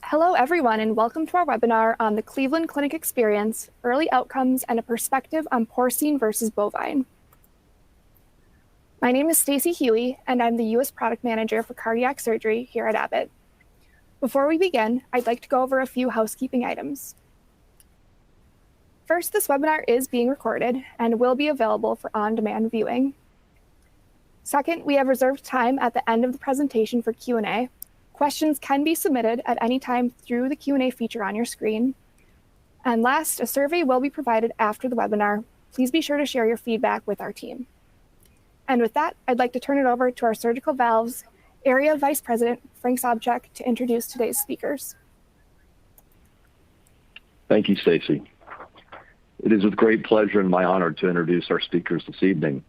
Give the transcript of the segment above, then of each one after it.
Hello, everyone, and welcome to our webinar on the Cleveland Clinic Experience, Early Outcomes and a Perspective on Porcine versus Bovine. My name is Stacy Huey, and I'm the U.S. Product Manager for Cardiac Surgery here at Abbott. Before we begin, I'd like to go over a few housekeeping items. First, this webinar is being recorded and will be available for on-demand viewing. Second, we have reserved time at the end of the presentation for Q&A. Questions can be submitted at any time through the Q&A feature on your screen. And last, a survey will be provided after the webinar. Please be sure to share your feedback with our team. And with that, I'd like to turn it over to our Surgical Valves Area Vice President, Frank Sobczak, to introduce today's speakers. Thank you, Stacy. It is with great pleasure and my honor to introduce our speakers this evening.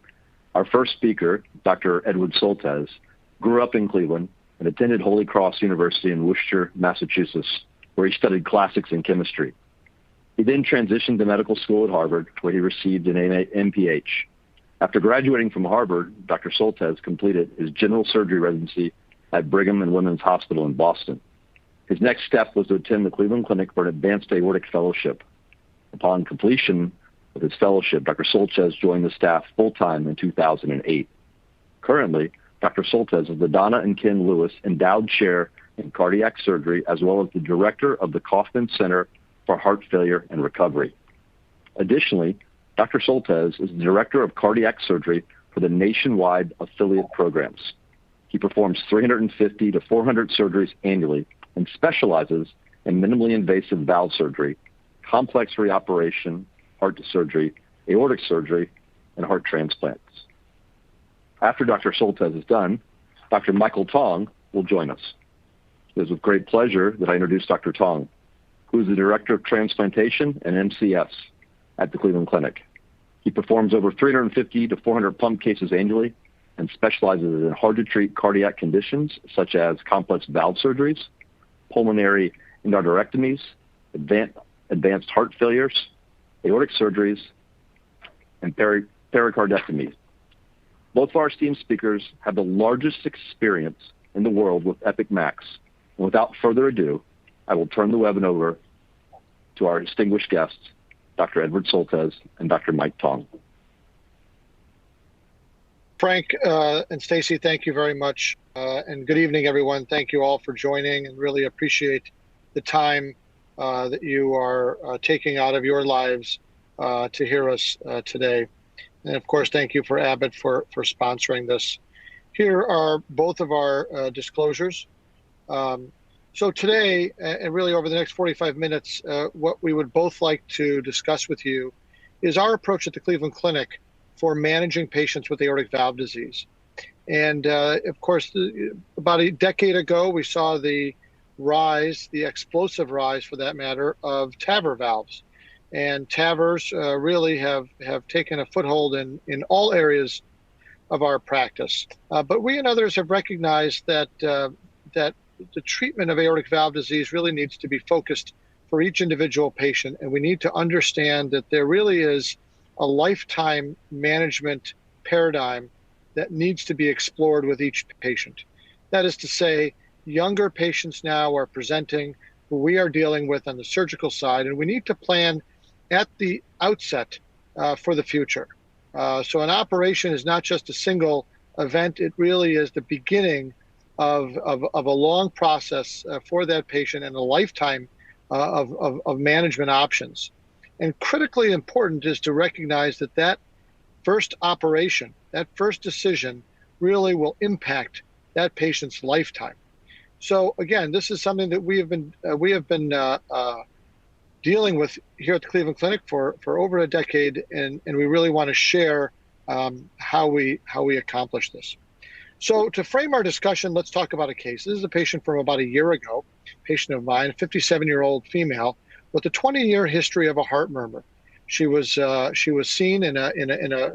Our first speaker, Dr. Edward Soltesz, grew up in Cleveland and attended Holy Cross University in Worcester, Massachusetts, where he studied classics and chemistry. He then transitioned to medical school at Harvard, where he received an MPH. After graduating from Harvard, Dr. Soltesz completed his general surgery residency at Brigham and Women's Hospital in Boston. His next step was to attend the Cleveland Clinic for an advanced aortic fellowship. Upon completion of his fellowship, Dr. Soltesz joined the staff full-time in 2008. Currently, Dr. Soltesz is the Donna and Ken Lewis Endowed Chair in Cardiac Surgery, as well as the Director of the Kaufman Center for Heart Failure and Recovery. Additionally, Dr. Soltesz is the Director of Cardiac Surgery for the nationwide affiliate programs. He performs 350 to 400 surgeries annually and specializes in minimally invasive valve surgery, complex reoperation, heart surgery, aortic surgery, and heart transplants. After Dr. Soltesz is done, Dr. Michael Tong will join us. It is with great pleasure that I introduce Dr. Tong, who is the Director of Transplantation and MCS at the Cleveland Clinic. He performs over 350 to 400 pump cases annually and specializes in hard-to-treat cardiac conditions such as complex valve surgeries, pulmonary endarterectomies, advanced heart failures, aortic surgeries, and pericardectomies. Both of our esteemed speakers have the largest experience in the world with Epic Max. And without further ado, I will turn the webinar over to our distinguished guests, Dr. Edward Soltesz and Dr. Mike Tong. Frank and Stacy, thank you very much. And good evening, everyone. Thank you all for joining and really appreciate the time that you are taking out of your lives to hear us today. And of course, thank you for Abbott for sponsoring this. Here are both of our disclosures. So today, and really over the next 45 minutes, what we would both like to discuss with you is our approach at the Cleveland Clinic for managing patients with aortic valve disease. And of course, about a decade ago, we saw the rise, the explosive rise for that matter, of TAVR valves. And TAVRs really have taken a foothold in all areas of our practice. But we and others have recognized that the treatment of aortic valve disease really needs to be focused for each individual patient. And we need to understand that there really is a lifetime management paradigm that needs to be explored with each patient. That is to say, younger patients now are presenting who we are dealing with on the surgical side, and we need to plan at the outset for the future. So an operation is not just a single event, it really is the beginning of a long process for that patient and a lifetime of management options. And critically important is to recognize that first operation, that first decision really will impact that patient's lifetime. So again, this is something that we have been dealing with here at the Cleveland Clinic for over a decade, and we really want to share how we accomplish this. So to frame our discussion, let's talk about a case. This is a patient from about a year ago, patient of mine, 57-year-old female with a 20-year history of a heart murmur. She was seen in a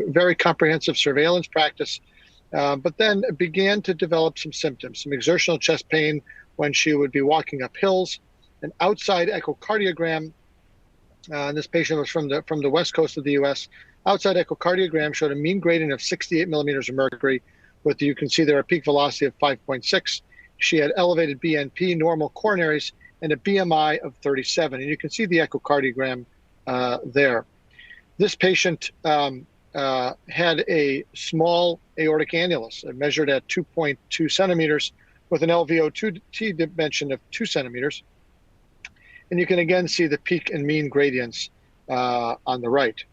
very comprehensive surveillance practice, but then began to develop some symptoms, some exertional chest pain when she would be walking up hills. An outside echocardiogram, and this patient was from the west coast of the U.S. Outside echocardiogram showed a mean gradient of 68 millimeters of mercury, with, you can see there, a peak velocity of 5.6 She had elevated BNP, normal coronaries, and a BMI of 37. And you can see the echocardiogram there. This patient had a small aortic annulus measured at 2.2 centimeters with an LVOT dimension of 2 centimeters. And you can again see the peak and mean gradients on the right.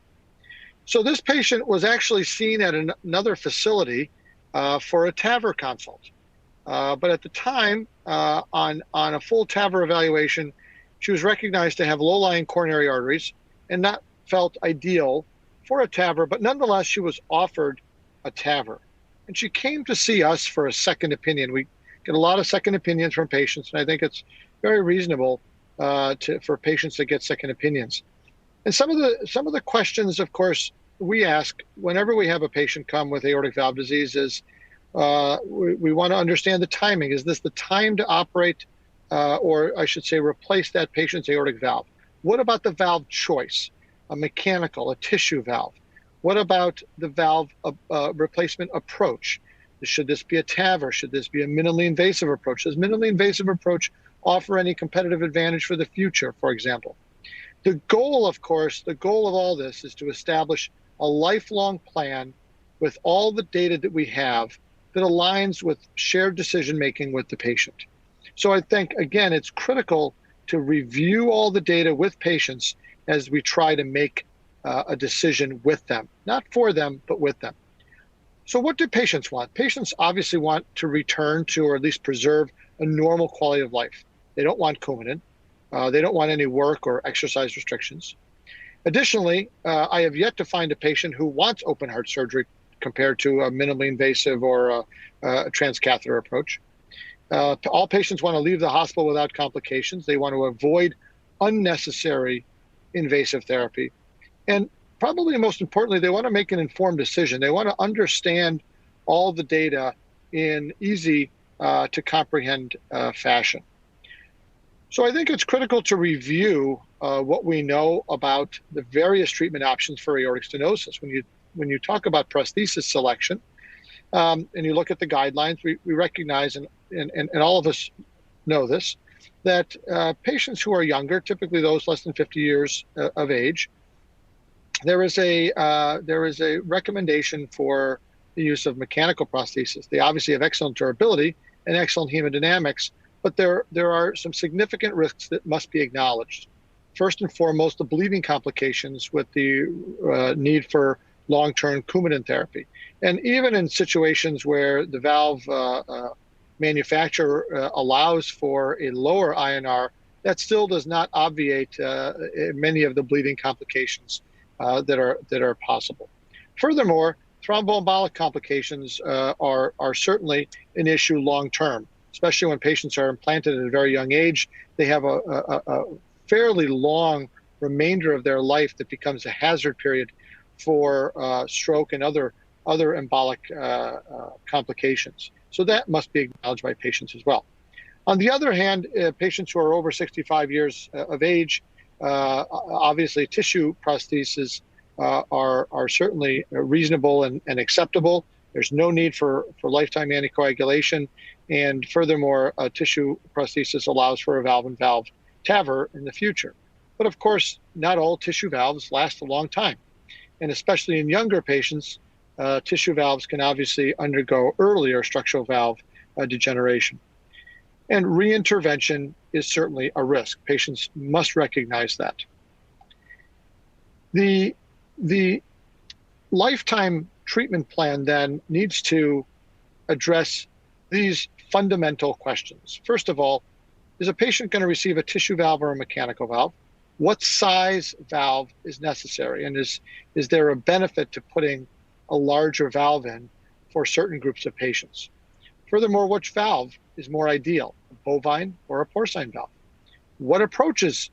So this patient was actually seen at another facility for a TAVR consult. But at the time, on a full TAVR evaluation, she was recognized to have low-lying coronary arteries and not felt ideal for a TAVR, but nonetheless, she was offered a TAVR. And she came to see us for a second opinion. We get a lot of second opinions from patients, and I think it's very reasonable for patients to get second opinions. And some of the questions, of course, we ask whenever we have a patient come with aortic valve disease is, we want to understand the timing. Is this the time to operate, or I should say replace that patient's aortic valve? What about the valve choice? A mechanical, a tissue valve? What about the valve replacement approach? Should this be a TAVR? Should this be a minimally invasive approach? Does minimally invasive approach offer any competitive advantage for the future, for example? The goal, of course, the goal of all this is to establish a lifelong plan with all the data that we have that aligns with shared decision-making with the patient. So I think, again, it's critical to review all the data with patients as we try to make a decision with them, not for them, but with them. So what do patients want? Patients obviously want to return to, or at least preserve, a normal quality of life. They don't want Coumadin. They don't want any work or exercise restrictions. Additionally, I have yet to find a patient who wants open heart surgery compared to a minimally invasive or a transcatheter approach. All patients want to leave the hospital without complications. They want to avoid unnecessary invasive therapy. And probably most importantly, they want to make an informed decision. They want to understand all the data in easy to comprehend fashion. So I think it's critical to review what we know about the various treatment options for aortic stenosis. When you talk about prosthesis selection, and you look at the guidelines, we recognize, and all of us know this, that patients who are younger, typically those less than 50 years of age, there is a recommendation for the use of mechanical prosthesis. They obviously have excellent durability and excellent hemodynamics, but there are some significant risks that must be acknowledged. First and foremost, the bleeding complications with the need for long-term Coumadin therapy. And even in situations where the valve manufacturer allows for a lower INR, that still does not obviate many of the bleeding complications that are possible. Furthermore, thromboembolic complications are certainly an issue long-term, especially when patients are implanted at a very young age. They have a fairly long remainder of their life that becomes a hazard period for stroke and other embolic complications. So that must be acknowledged by patients as well. On the other hand, patients who are over 65 years of age, obviously tissue prostheses are certainly reasonable and acceptable. There's no need for lifetime anticoagulation. And furthermore, tissue prosthesis allows for a valve-in-valve TAVR in the future. But of course, not all tissue valves last a long time. And especially in younger patients, tissue valves can obviously undergo earlier structural valve degeneration. And reintervention is certainly a risk. Patients must recognize that. The lifetime treatment plan then needs to address these fundamental questions. First of all, is a patient going to receive a tissue valve or a mechanical valve? What size valve is necessary? And is there a benefit to putting a larger valve in for certain groups of patients? Furthermore, which valve is more ideal, a bovine or a porcine valve? What approach is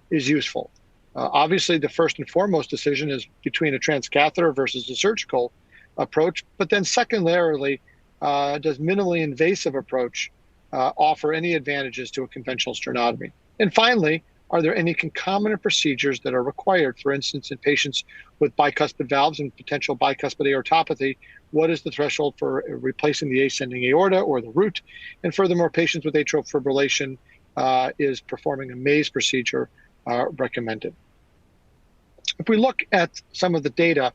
useful? Obviously, the first and foremost decision is between a transcatheter versus a surgical approach. But then secondarily, does minimally invasive approach offer any advantages to a conventional sternotomy? And finally, Are there any concomitant procedures that are required? For instance, in patients with bicuspid valves and potential bicuspid aortopathy, what is the threshold for replacing the ascending aorta or the root? And furthermore, patients with atrial fibrillation, is performing a Mays procedure recommended? If we look at some of the data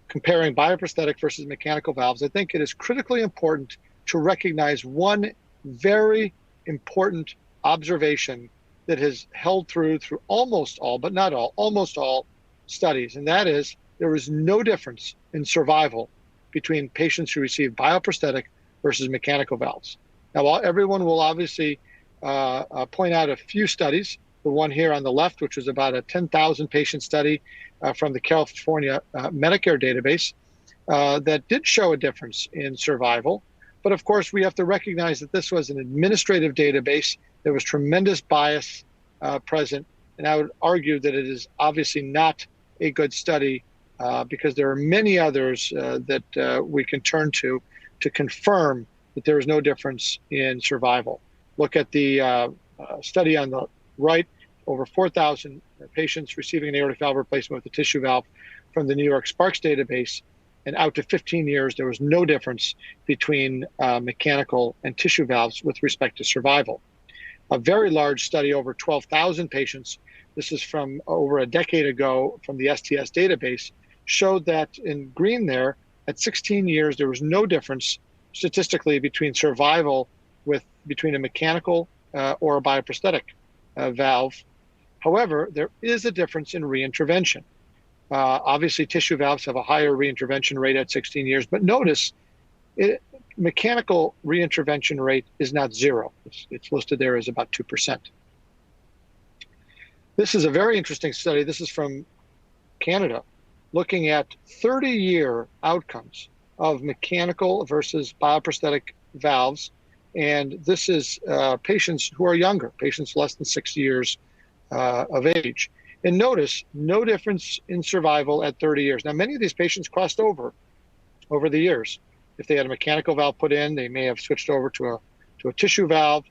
comparing bioprosthetic versus mechanical valves, I think it is critically important to recognize one very important observation that has held through almost all, but not all, almost all studies, and that is there is no difference in survival between patients who receive bioprosthetic versus mechanical valves. Now, while everyone will obviously point out a few studies, the one here on the left, which was about a 10,000 patient study from the California Medicare database, that did show a difference in survival. But of course, we have to recognize that this was an administrative database. There was tremendous bias present, and I would argue that it is obviously not a good study because there are many others that we can turn to confirm that there is no difference in survival. Look at the study on the right, over 4,000 patients receiving an aortic valve replacement with a tissue valve from the New York Sparks database, and out to 15 years, there was no difference between mechanical and tissue valves with respect to survival. A very large study, over 12,000 patients, this is from over a decade ago from the STS database, showed that in green there, at 16 years, there was no difference statistically between survival between a mechanical or a bioprosthetic valve. However, there is a difference in reintervention. Obviously, tissue valves have a higher reintervention rate at 16 years, but notice mechanical reintervention rate is not zero. It's listed there as about 2%. This is a very interesting study. This is from Canada, looking at 30-year outcomes of mechanical versus bioprosthetic valves. And this is patients who are younger, patients less than 6 years of age. And notice no difference in survival at 30 years. Now, many of these patients crossed over the years. If they had a mechanical valve put in, they may have switched over to a tissue valve.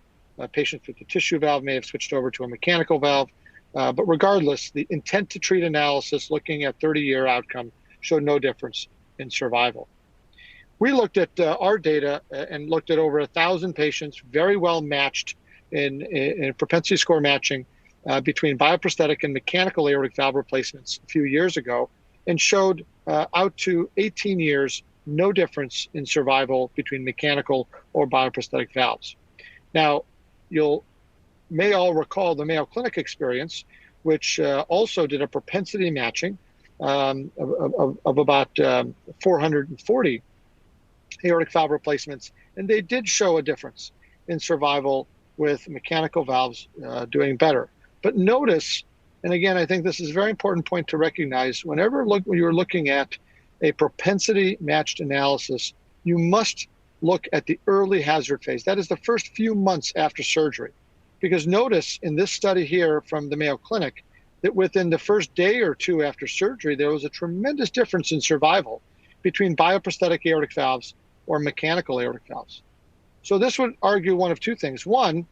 Patients with the tissue valve may have switched over to a mechanical valve. But regardless, the intent to treat analysis looking at 30-year outcome showed no difference in survival. We looked at our data and looked at over 1,000 patients, very well matched in propensity score matching between bioprosthetic and mechanical aortic valve replacements a few years ago, and showed out to 18 years, no difference in survival between mechanical or bioprosthetic valves. Now, you may all recall the Mayo Clinic experience, which also did a propensity matching of about 440 aortic valve replacements, and they did show a difference in survival with mechanical valves doing better. But notice, and again, I think this is a very important point to recognize, when you're looking at a propensity matched analysis, you must look at the early hazard phase. That is the first few months after surgery. Because notice in this study here from the Mayo Clinic that within the first day or two after surgery, there was a tremendous difference in survival between bioprosthetic aortic valves or mechanical aortic valves. So this would argue one of two things. One,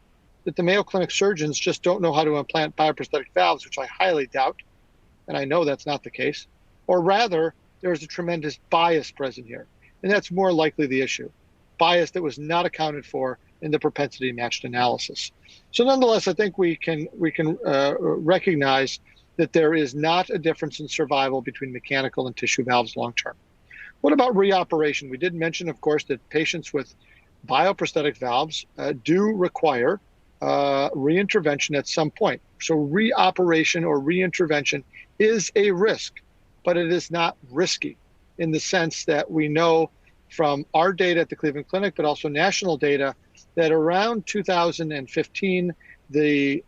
that the Mayo Clinic surgeons just don't know how to implant bioprosthetic valves, which I highly doubt, and I know that's not the case. Or rather, there's a tremendous bias present here, and that's more likely the issue. Bias that was not accounted for in the propensity matched analysis. So nonetheless, I think we can recognize that there is not a difference in survival between mechanical and tissue valves long term. What about reoperation? We did mention, of course, that patients with bioprosthetic valves do require reintervention at some point. So reoperation or reintervention is a risk, but it is not risky in the sense that we know from our data at the Cleveland Clinic, but also national data, that around 2015, the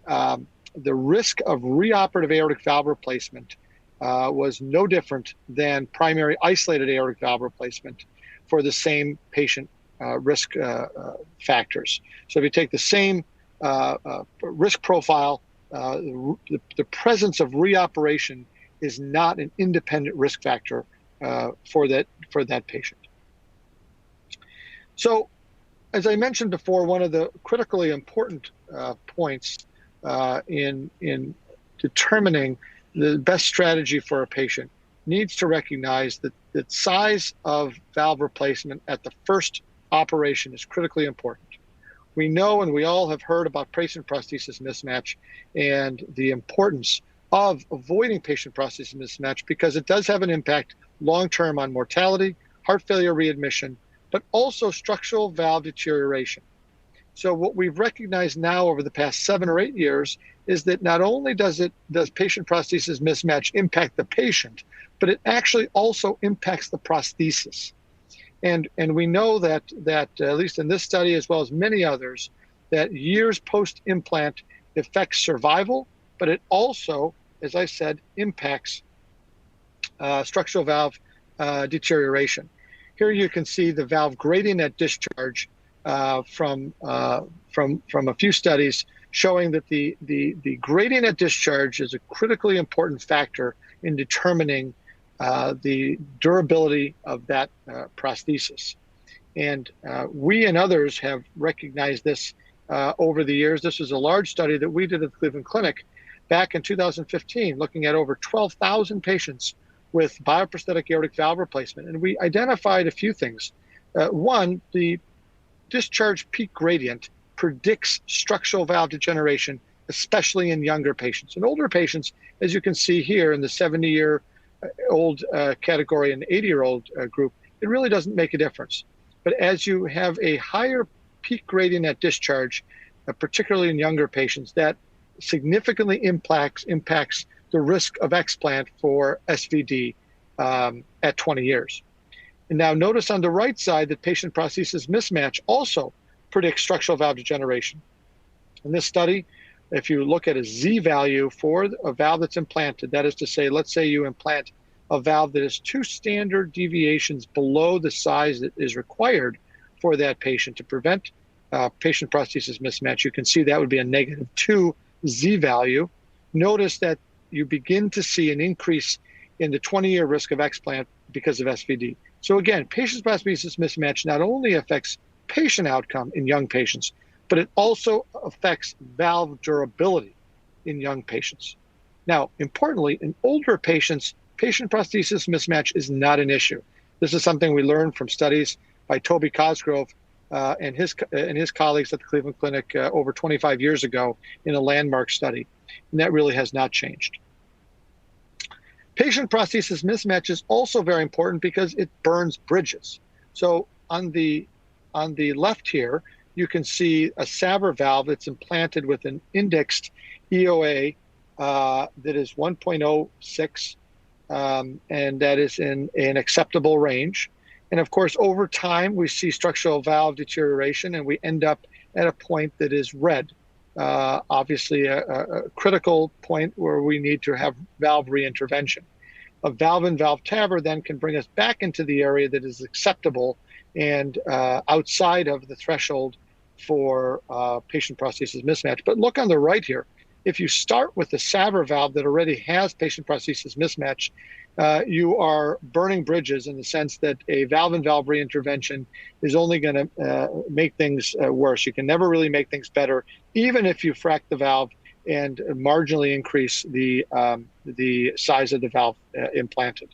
risk of reoperative aortic valve replacement was no different than primary isolated aortic valve replacement for the same patient risk factors. So if you take the same risk profile, the presence of reoperation is not an independent risk factor for that patient. So, as I mentioned before, one of the critically important points in determining the best strategy for a patient needs to recognize that the size of valve replacement at the first operation is critically important. We know, and we all have heard about patient prosthesis mismatch and the importance of avoiding patient prosthesis mismatch because it does have an impact long-term on mortality, heart failure readmission, but also structural valve deterioration. So what we've recognized now over the past 7 or 8 years is that not only does patient prosthesis mismatch impact the patient, but it actually also impacts the prosthesis. And we know that at least in this study, as well as many others, that years post-implant affects survival, but it also, as I said, impacts structural valve deterioration. Here you can see the valve gradient at discharge from a few studies showing that the gradient at discharge is a critically important factor in determining the durability of that prosthesis. And we and others have recognized this over the years. This was a large study that we did at the Cleveland Clinic back in 2015, looking at over 12,000 patients with bioprosthetic aortic valve replacement. And we identified a few things. One, the discharge peak gradient predicts structural valve degeneration, especially in younger patients. In older patients, as you can see here in the 70-year-old category and 80-year-old group, it really doesn't make a difference. But as you have a higher peak gradient at discharge, particularly in younger patients, that significantly impacts the risk of explant for SVD at 20 years. And now notice on the right side that patient prosthesis mismatch also predicts structural valve degeneration. In this study, if you look at a Z value for a valve that's implanted, that is to say, let's say you implant a valve that is 2 standard deviations below the size that is required for that patient to prevent patient prosthesis mismatch, you can see that would be a -2 Z value. Notice that you begin to see an increase in the 20-year risk of explant because of SVD. So again, patient prosthesis mismatch not only affects patient outcome in young patients, but it also affects valve durability in young patients. Now, importantly, in older patients, patient prosthesis mismatch is not an issue. This is something we learned from studies by Toby Cosgrove and his colleagues at the Cleveland Clinic over 25 years ago in a landmark study, and that really has not changed. Patient prosthesis mismatch is also very important because it burns bridges. So on the left here, you can see a SAVR valve that's implanted with an indexed EOA that is 1.06, and that is in an acceptable range. And of course, over time, we see structural valve deterioration, and we end up at a point that is red. Obviously, a critical point where we need to have valve reintervention. A valve-in-valve TAVR then can bring us back into the area that is acceptable and outside of the threshold for patient prosthesis mismatch. But look on the right here. If you start with the SAVR valve that already has patient prosthesis mismatch, you are burning bridges in the sense that a valve-in-valve reintervention is only going to make things worse. You can never really make things better, even if you frac the valve and marginally increase the size of the valve implanted.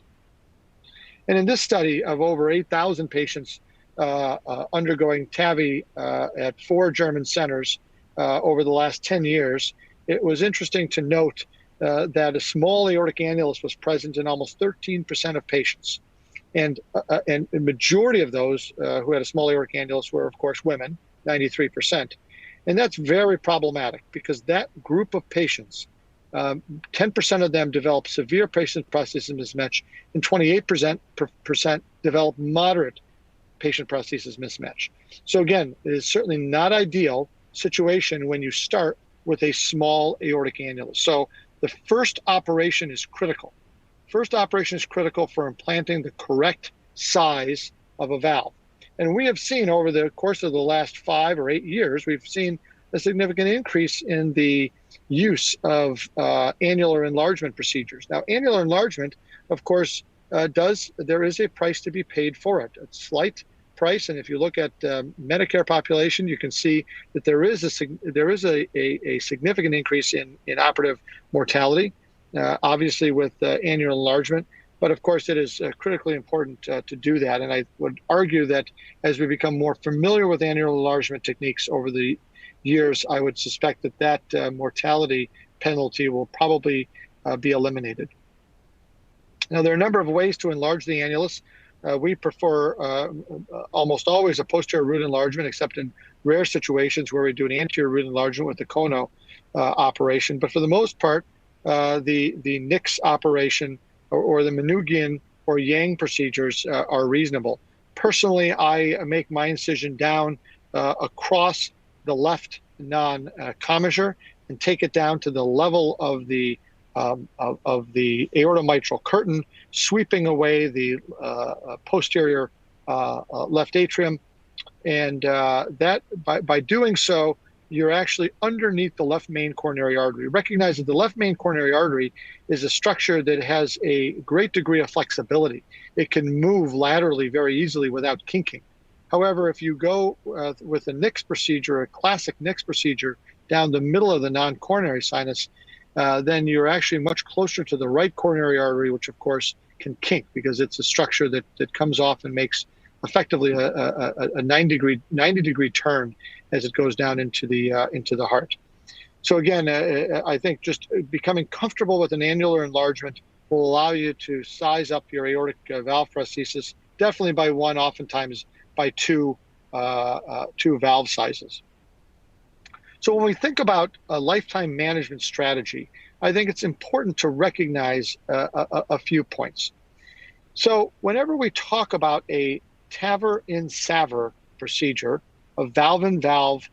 And in this study of over 8,000 patients undergoing TAVI at 4 German centers over the last 10 years, it was interesting to note that a small aortic annulus was present in almost 13% of patients. And the majority of those who had a small aortic annulus were, of course, women, 93%. And that's very problematic because that group of patients, 10% of them develop severe patient prosthesis mismatch, and 28% develop moderate patient prosthesis mismatch. So again, it is certainly not ideal situation when you start with a small aortic annulus. So the first operation is critical. First operation is critical for implanting the correct size of a valve. And we have seen over the course of the last 5 or 8 years, we've seen a significant increase in the use of annular enlargement procedures. Now, annular enlargement, of course, there is a price to be paid for it, a slight price, and if you look at Medicare population, you can see that there is a significant increase in operative mortality, obviously with annual enlargement. But of course, it is critically important to do that. And I would argue that as we become more familiar with annual enlargement techniques over the years, I would suspect that mortality penalty will probably be eliminated. Now, there are a number of ways to enlarge the annulus. We prefer almost always a posterior root enlargement, except in rare situations where we do an anterior root enlargement with the Kono operation. But for the most part, the Nix operation or the Manugian or Yang procedures are reasonable. Personally, I make my incision down across the left non-commissure and take it down to the level of the aortomitral curtain, sweeping away the posterior left atrium, and that by doing so, you're actually underneath the left main coronary artery. Recognize that the left main coronary artery is a structure that has a great degree of flexibility. It can move laterally very easily without kinking. However, if you go with a Nix procedure, a classic Nix procedure, down the middle of the non-coronary sinus, then you're actually much closer to the right coronary artery, which of course can kink because it's a structure that comes off and makes effectively a 90 degree turn as it goes down into the heart. So again, I think just becoming comfortable with an annular enlargement will allow you to size up your aortic valve prosthesis, definitely by one, oftentimes by two valve sizes. So when we think about a lifetime management strategy, I think it's important to recognize a few points. So whenever we talk about a TAVR in SAVR procedure, a valve-in-valve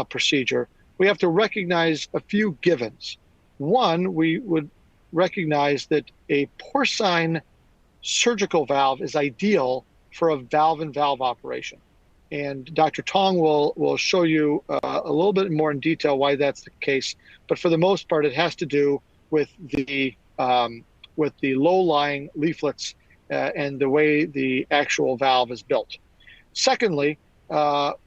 procedure, we have to recognize a few givens. One, we would recognize that a porcine surgical valve is ideal for a valve-in-valve operation. And Dr. Tong will show you a little bit more in detail why that's the case. But for the most part, it has to do with the low-lying leaflets and the way the actual valve is built. Secondly, to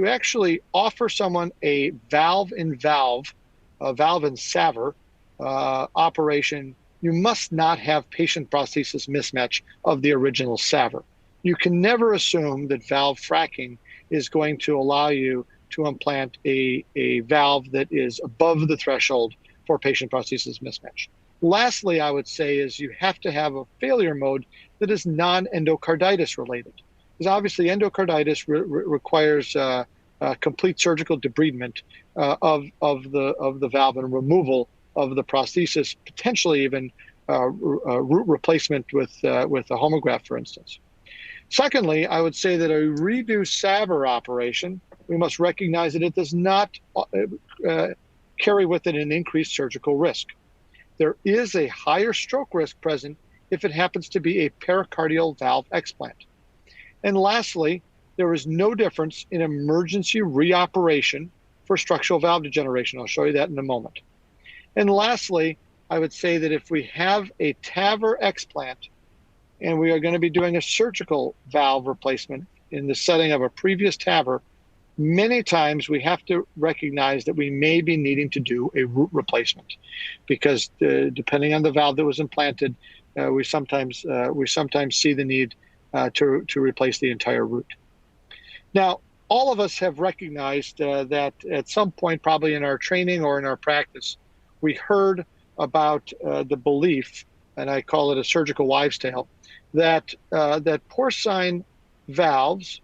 actually offer someone a valve-in-valve, a valve-in-SAVR operation, you must not have patient prosthesis mismatch of the original SAVR. You can never assume that valve fracking is going to allow you to implant a valve that is above the threshold for patient prosthesis mismatch. Lastly, I would say is you have to have a failure mode that is non-endocarditis related. Because obviously endocarditis requires complete surgical debridement of the valve and removal of the prosthesis, potentially even root replacement with a homograft, for instance. Secondly, I would say that a redo SAVR operation, we must recognize that it does not carry with it an increased surgical risk. There is a higher stroke risk present if it happens to be a pericardial valve explant. And lastly, there is no difference in emergency reoperation for structural valve degeneration. I'll show you that in a moment. And lastly, I would say that if we have a TAVR explant and we are going to be doing a surgical valve replacement in the setting of a previous TAVR, many times we have to recognize that we may be needing to do a root replacement because depending on the valve that was implanted, we sometimes see the need to replace the entire root. Now, all of us have recognized that at some point, probably in our training or in our practice, we heard about the belief, and I call it a surgical wives' tale, that porcine valves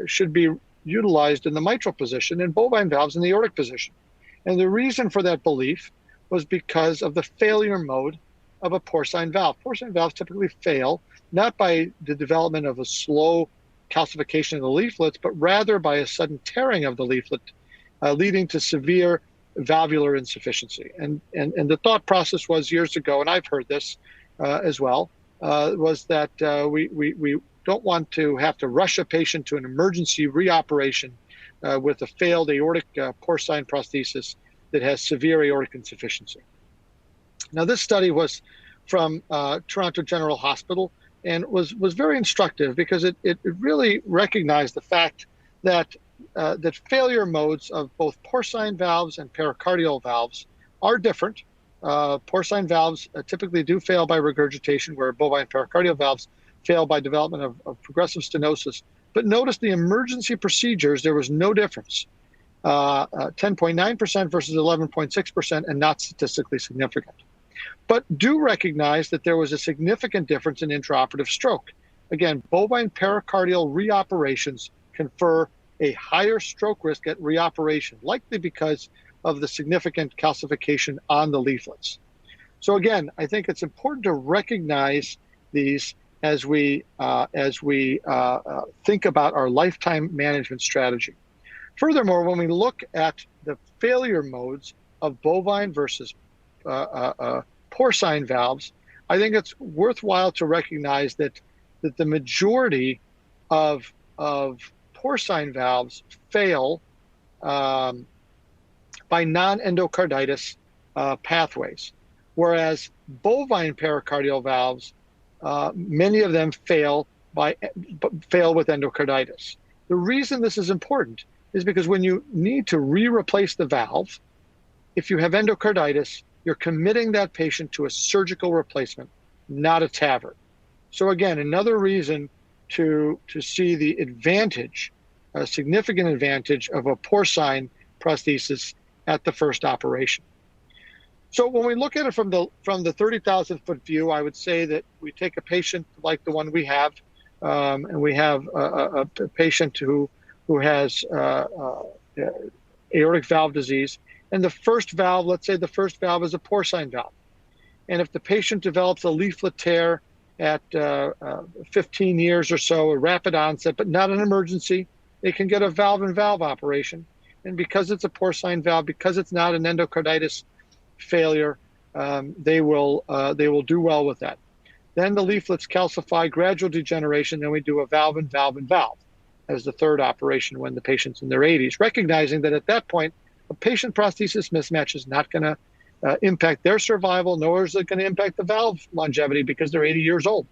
should be utilized in the mitral position and bovine valves in the aortic position. And the reason for that belief was because of the failure mode of a porcine valve. Porcine valves typically fail not by the development of a slow calcification of the leaflets, but rather by a sudden tearing of the leaflet, leading to severe valvular insufficiency. And the thought process was years ago, and I've heard this as well, was that we don't want to have to rush a patient to an emergency reoperation with a failed aortic porcine prosthesis that has severe aortic insufficiency. Now, this study was from Toronto General Hospital. and was very instructive because it really recognized the fact that that failure modes of both porcine valves and pericardial valves are different. Porcine valves typically do fail by regurgitation, where bovine pericardial valves fail by development of progressive stenosis. But notice the emergency procedures, there was no difference. 10.9% versus 11.6%, and not statistically significant. But do recognize that there was a significant difference in intraoperative stroke. Again, bovine pericardial reoperations confer a higher stroke risk at reoperation, likely because of the significant calcification on the leaflets. So again, I think it's important to recognize these as we think about our lifetime management strategy. Furthermore, when we look at the failure modes of bovine versus porcine valves, I think it's worthwhile to recognize that the majority of porcine valves fail by non-endocarditis pathways, whereas bovine pericardial valves, many of them fail with endocarditis. The reason this is important is because when you need to replace the valve, if you have endocarditis, you're committing that patient to a surgical replacement, not a TAVR. So again, another reason to see the advantage, a significant advantage of a porcine prosthesis at the first operation. So when we look at it from the 30,000-foot view, I would say that we take a patient like the one we have, and we have a patient who has aortic valve disease, and the first valve, let's say the first valve is a porcine valve. And if the patient develops a leaflet tear at 15 years or so, a rapid onset, but not an emergency, they can get a valve-in-valve operation. And because it's a porcine valve, because it's not an endocarditis failure, they will do well with that. Then the leaflets calcify, gradual degeneration, then we do a valve-in-valve as the third operation when the patient's in their 80s, recognizing that at that point, a patient prosthesis mismatch is not going to impact their survival, nor is it going to impact the valve longevity because they're 80 years old.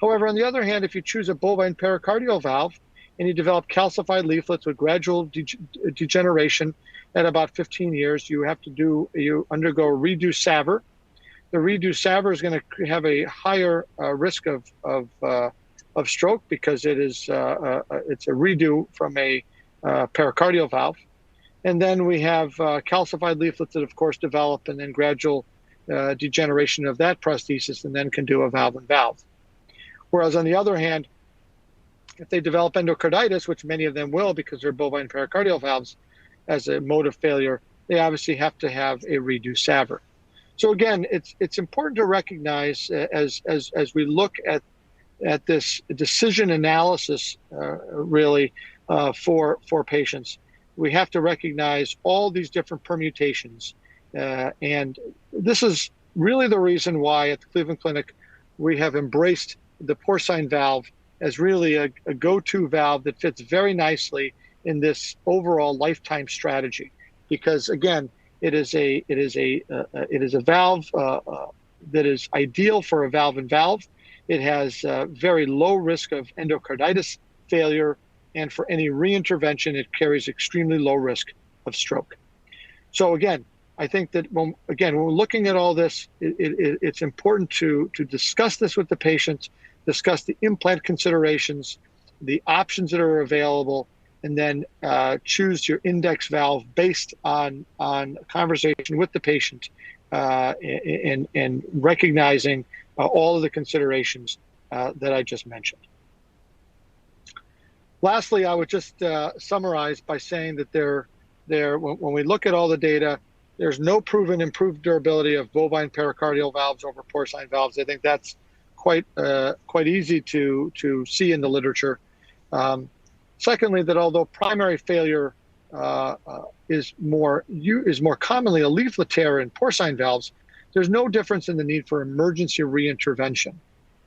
However, on the other hand, if you choose a bovine pericardial valve and you develop calcified leaflets with gradual degeneration at about 15 years, you undergo a redo SAVR. The redo SAVR is going to have a higher risk of stroke because it's a redo from a pericardial valve. And then we have calcified leaflets that, of course, develop and then gradual degeneration of that prosthesis and then can do a valve-in-valve. Whereas on the other hand, if they develop endocarditis, which many of them will because they're bovine pericardial valves as a mode of failure, they obviously have to have a redo SAVR. So again, it's important to recognize as we look at this decision analysis really for patients, we have to recognize all these different permutations. And this is really the reason why at the Cleveland Clinic, we have embraced the porcine valve as really a go-to valve that fits very nicely in this overall lifetime strategy. Because again, it is a valve that is ideal for a valve-in-valve. It has very low risk of endocarditis failure, and for any reintervention, it carries extremely low risk of stroke. So again, I think that when we're looking at all this, it's important to discuss this with the patients, discuss the implant considerations, the options that are available, and then choose your index valve based on a conversation with the patient and recognizing all of the considerations that I just mentioned. Lastly, I would just summarize by saying that when we look at all the data, there's no proven improved durability of bovine pericardial valves over porcine valves. I think that's quite easy to see in the literature. Secondly, that although primary failure is more commonly a leaflet tear in porcine valves, there's no difference in the need for emergency reintervention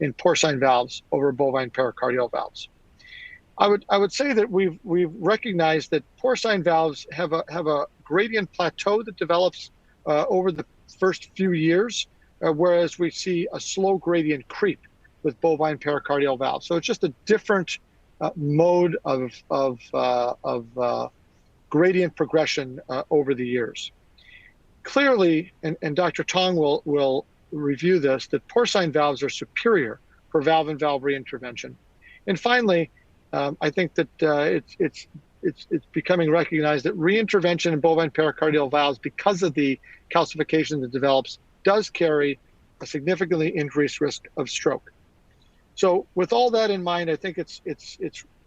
in porcine valves over bovine pericardial valves. I would say that we've recognized that porcine valves have a gradient plateau that develops over the first few years, whereas we see a slow gradient creep with bovine pericardial valves. So it's just a different mode of gradient progression over the years. Clearly, and Dr. Tong will review this, that porcine valves are superior for valve-in-valve reintervention. And finally, I think that it's becoming recognized that reintervention in bovine pericardial valves, because of the calcification that develops, does carry a significantly increased risk of stroke. So with all that in mind, I think it's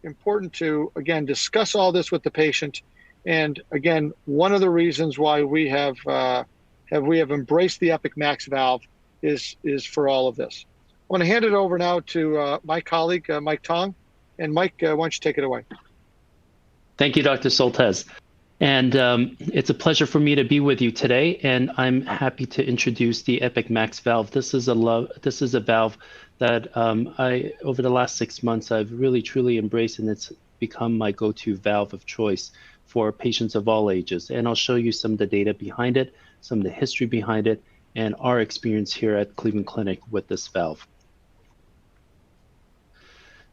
important to, again, discuss all this with the patient. And again, one of the reasons why we have embraced the Epic Max valve is for all of this. I want to hand it over now to my colleague, Mike Tong. And Mike, why don't you take it away? Thank you, Dr. Soltesz. And it's a pleasure for me to be with you today, and I'm happy to introduce the Epic Max valve. This is a valve that over the last 6 months, I've really truly embraced, and it's become my go-to valve of choice for patients of all ages. And I'll show you some of the data behind it, some of the history behind it, and our experience here at Cleveland Clinic with this valve.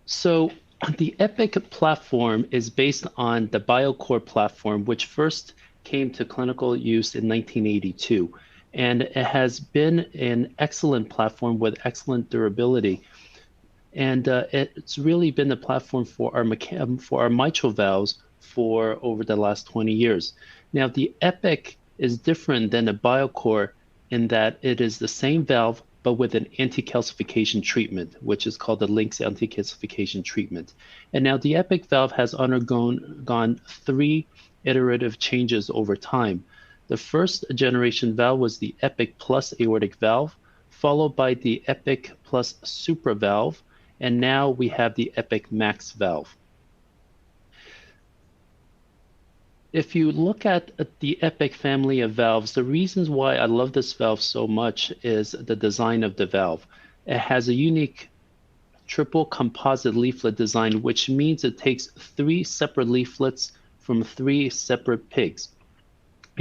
So the Epic platform is based on the BioCore platform, which first came to clinical use in 1982. And it has been an excellent platform with excellent durability. And it's really been the platform for our mitral valves for over the last 20 years. Now, the Epic is different than the BioCore in that it is the same valve, but with an anti-calcification treatment, which is called the Lynx anti-calcification treatment. And now the Epic valve has undergone 3 iterative changes over time. The first generation valve was the Epic Plus aortic valve, followed by the Epic Plus Supra valve, and now we have the Epic Max valve. If you look at the Epic family of valves, the reasons why I love this valve so much is the design of the valve. It has a unique triple composite leaflet design, which means it takes 3 separate leaflets from 3 separate pigs.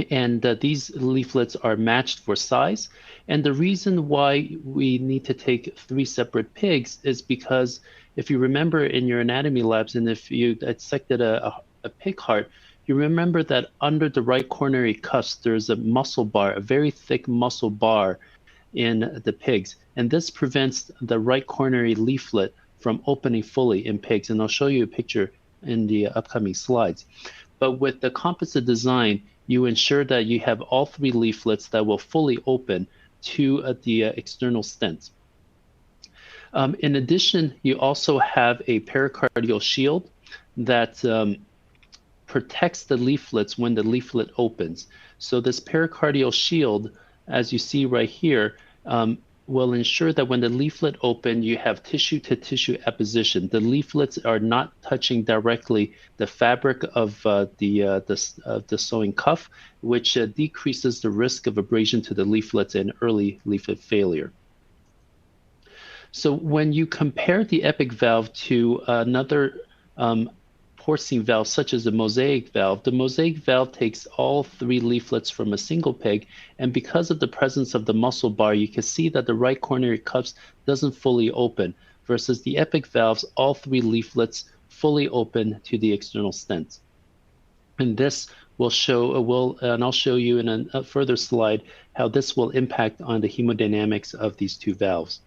And these leaflets are matched for size. And the reason why we need to take 3 separate pigs is because if you remember in your anatomy labs, and if you dissected a pig heart, you remember that under the right coronary cuffs, there's a muscle bar, a very thick muscle bar in the pigs. And this prevents the right coronary leaflet from opening fully in pigs. And I'll show you a picture in the upcoming slides. But with the composite design, you ensure that you have all 3 leaflets that will fully open to the external stent. In addition, you also have a pericardial shield that protects the leaflets when the leaflet opens. So this pericardial shield, as you see right here, will ensure that when the leaflet opens, you have tissue-to-tissue apposition. The leaflets are not touching directly the fabric of the sewing cuff, which decreases the risk of abrasion to the leaflets and early leaflet failure. So when you compare the Epic valve to another porcine valve, such as the Mosaic valve takes all 3 leaflets from a single pig, and because of the presence of the muscle bar, you can see that the right coronary cuffs doesn't fully open, versus the Epic valves, all 3 leaflets fully open to the external stent. And this will show, and I'll show you in a further slide, how this will impact on the hemodynamics of these 2 valves.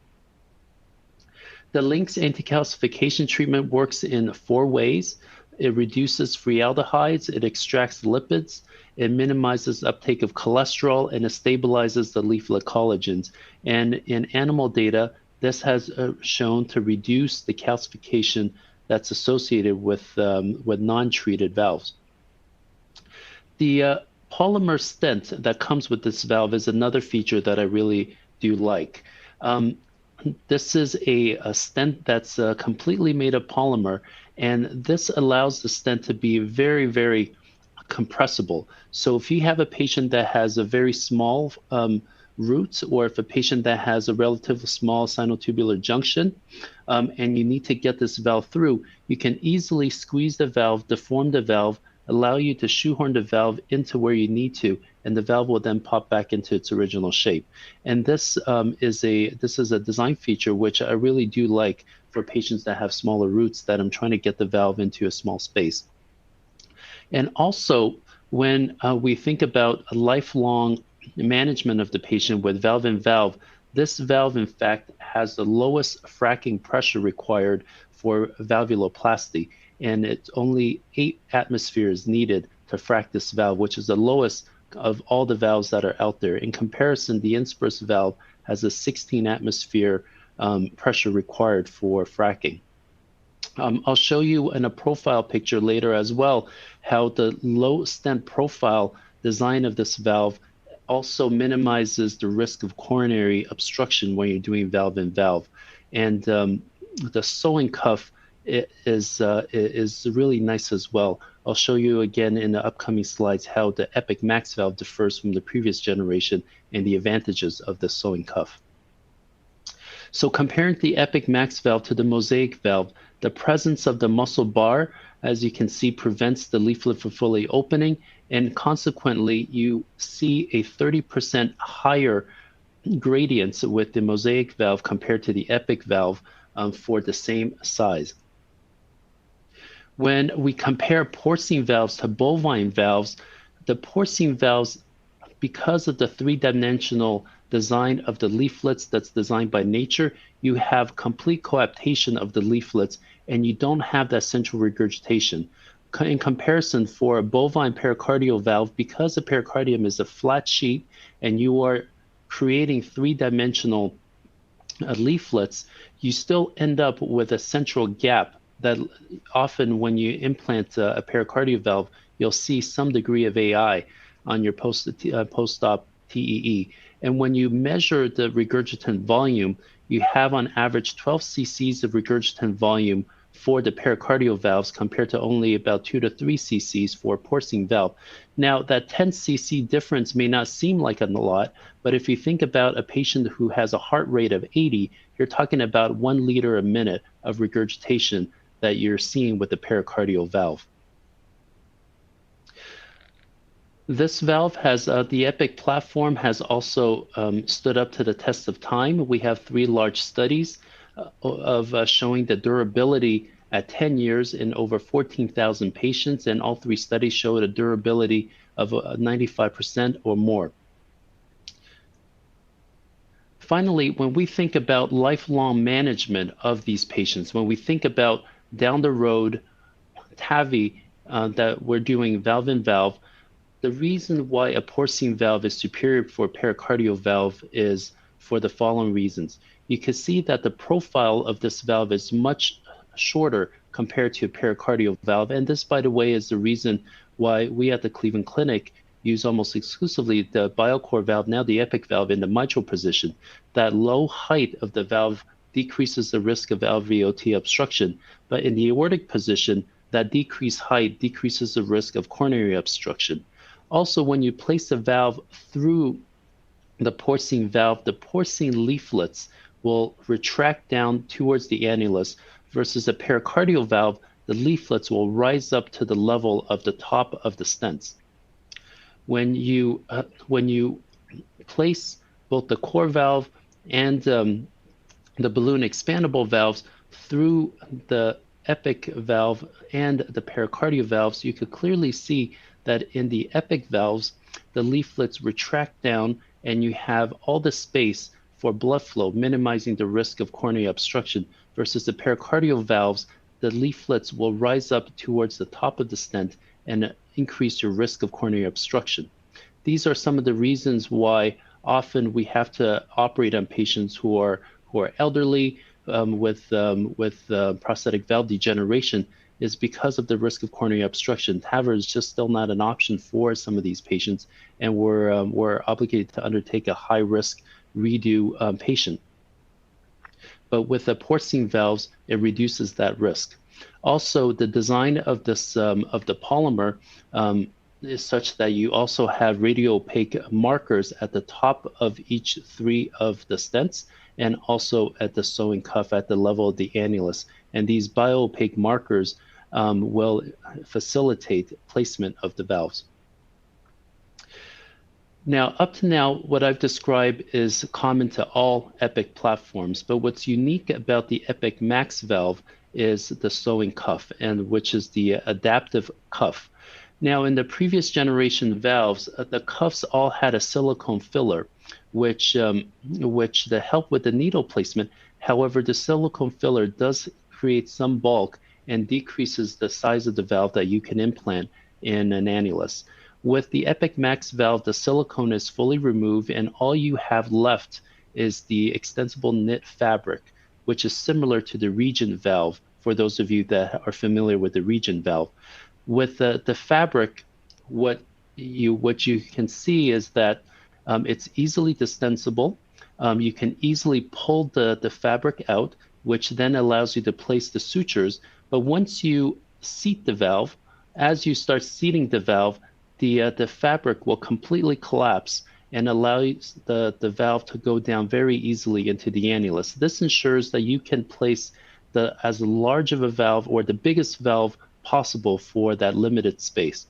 The Lynx anti-calcification treatment works in 4 ways. It reduces free aldehydes, it extracts lipids, it minimizes uptake of cholesterol, and it stabilizes the leaflet collagens. And in animal data, this has shown to reduce the calcification that's associated with non-treated valves. The polymer stent that comes with this valve is another feature that I really do like. This is a stent that's completely made of polymer, and this allows the stent to be very, very compressible. So if you have a patient that has a very small root, or if a patient that has a relatively small sinotubular junction, and you need to get this valve through, you can easily squeeze the valve, deform the valve, allow you to shoehorn the valve into where you need to, and the valve will then pop back into its original shape. And this is a design feature which I really do like for patients that have smaller roots, that I'm trying to get the valve into a small space. And also, when we think about a lifelong management of the patient with valve-in-valve, this valve, in fact, has the lowest fracking pressure required for valvuloplasty, and it's only 8 atmospheres needed to frack this valve, which is the lowest of all the valves that are out there. In comparison, the Inspirus valve has a 16 atmosphere pressure required for fracking. I'll show you in a profile picture later as well how the low stent profile design of this valve also minimizes the risk of coronary obstruction when you're doing valve-in-valve. And the sewing cuff is really nice as well. I'll show you again in the upcoming slides how the Epic Max valve differs from the previous generation and the advantages of the sewing cuff. So comparing the Epic Max valve to the Mosaic valve, the presence of the muscle bar, as you can see, prevents the leaflet from fully opening, and consequently, you see a 30% higher gradients with the Mosaic valve compared to the Epic valve for the same size. When we compare porcine valves to bovine valves, the porcine valves, because of the three-dimensional design of the leaflets that's designed by nature, you have complete coaptation of the leaflets and you don't have that central regurgitation. In comparison, for a bovine pericardial valve, because the pericardium is a flat sheet and you are creating three-dimensional leaflets, you still end up with a central gap that often when you implant a pericardial valve, you'll see some degree of AI on your post-op TEE. And when you measure the regurgitant volume, you have on average 12 cc's of regurgitant volume for the pericardial valves compared to only about 2 to 3 cc's for porcine valve. Now, that 10 cc difference may not seem like a lot, but if you think about a patient who has a heart rate of 80, you're talking about 1 liter a minute of regurgitation that you're seeing with the pericardial valve. This valve has, the Epic platform has also stood up to the test of time. We have 3 large studies of showing the durability at 10 years in over 14,000 patients, and all 3 studies showed a durability of 95% or more. Finally, when we think about lifelong management of these patients, when we think about down the road TAVI that we're doing valve-in-valve, the reason why a porcine valve is superior for pericardial valve is for the following reasons. You can see that the profile of this valve is much shorter compared to a pericardial valve. And this, by the way, is the reason why we at the Cleveland Clinic use almost exclusively the BioCore valve, now the Epic valve, in the mitral position. That low height of the valve decreases the risk of LVOT obstruction. But in the aortic position, that decreased height decreases the risk of coronary obstruction. Also, when you place the valve through the porcine valve, the porcine leaflets will retract down towards the annulus, versus a pericardial valve, the leaflets will rise up to the level of the top of the stents. When you place both the core valve and the balloon expandable valves through the Epic valve and the pericardial valves, you could clearly see that in the Epic valves, the leaflets retract down and you have all the space for blood flow, minimizing the risk of coronary obstruction, versus the pericardial valves, the leaflets will rise up towards the top of the stent and increase your risk of coronary obstruction. These are some of the reasons why often we have to operate on patients who are elderly with prosthetic valve degeneration, is because of the risk of coronary obstruction. TAVR is just still not an option for some of these patients, and we're obligated to undertake a high-risk redo patient. But with the porcine valves, it reduces that risk. Also, the design of this of the polymer is such that you also have radio-opaque markers at the top of each 3 of the stents, and also at the sewing cuff at the level of the annulus. And these bio-opaque markers will facilitate placement of the valves. Now, up to now, what I've described is common to all Epic platforms, but what's unique about the Epic Max valve is the sewing cuff, and which is the adaptive cuff. Now, in the previous generation valves, the cuffs all had a silicone filler, which the help with the needle placement. However, the silicone filler does create some bulk and decreases the size of the valve that you can implant in an annulus. With the Epic Max valve, the silicone is fully removed, and all you have left is the extensible knit fabric, which is similar to the Regent valve, for those of you that are familiar with the Regent valve. With the fabric, what you can see is that it's easily distensible. You can easily pull the fabric out, which then allows you to place the sutures. But once you seat the valve, as you start seating the valve, the fabric will completely collapse and allow the valve to go down very easily into the annulus. This ensures that you can place as large of a valve or the biggest valve possible for that limited space.